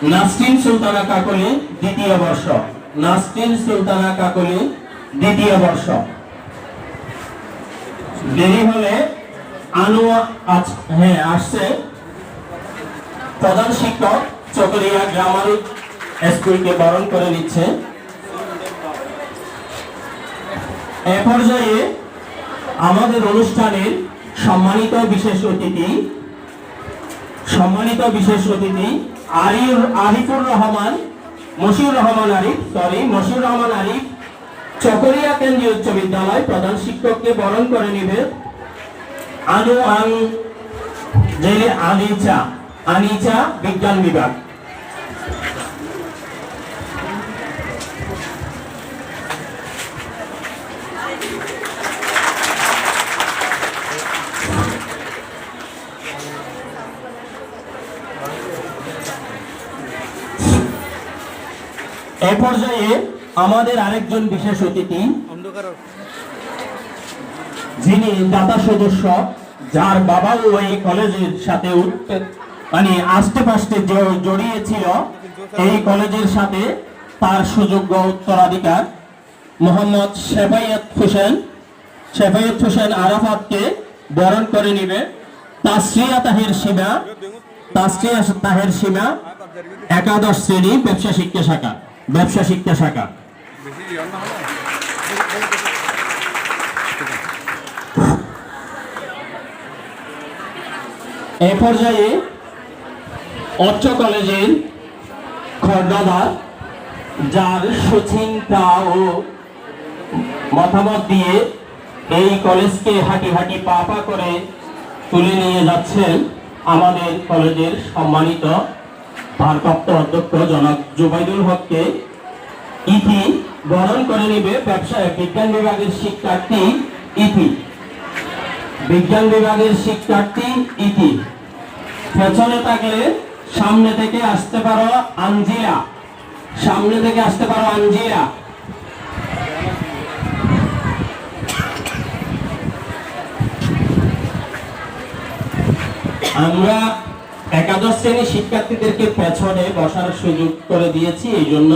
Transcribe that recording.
নাসরিন সুলতানা কাকলি দ্বিতীয় বর্ষ। নাসরিন সুলতানা কাকলি দ্বিতীয় বর্ষ। দেরি হলে আসছে প্রধান শিক্ষক চকরিয়া গ্রামার স্কুলকে বরণ করে নিচ্ছে। এ পর্যায়ে আমাদের অনুষ্ঠানের সম্মানিত বিশেষ অতিথি মশিউর রহমান আরিফ চকরিয়া কেন্দ্রীয় উচ্চ বিদ্যালয় প্রধান শিক্ষককে বরণ করে নেবে আনিচা বিজ্ঞান বিভাগ। এ পর্যায়ে আমাদের আরেকজন বিশেষ অতিথি, যিনি দাতা সদস্য, যার বাবাও এই কলেজের সাথে আস্তে পাস্তে জড়িয়ে ছিল এই কলেজের সাথে, তার সুযোগ্য উত্তরাধিকার মোহাম্মদ শেফায়েত হোসেন আরাফাতকে বরণ করে নিবে তাসরিয়া তাহের সীমা একাদশ শ্রেণী ব্যবসা শিক্ষা শাখা। এ পর্যায়ে অর্থ কলেজের খর্দাদার, যার সুচিন্তা ও মতামত দিয়ে এই কলেজকে হাঁটি পা করে তুলে নিয়ে যাচ্ছেন আমাদের কলেজের সম্মানিত ভারপ্রাপ্ত অধ্যক্ষ জনাব জুবাইদুল হককে ইতি বরণ করে নিবে বিজ্ঞান বিভাগের শিক্ষার্থী ইতি। পেছনে থাকলে সামনে থেকে আসতে পারো আঞ্জিলা। আমরা একাদশ শ্রেণীর শিক্ষার্থীদেরকে পেছনে বসার সুযোগ করে দিয়েছি, এই জন্য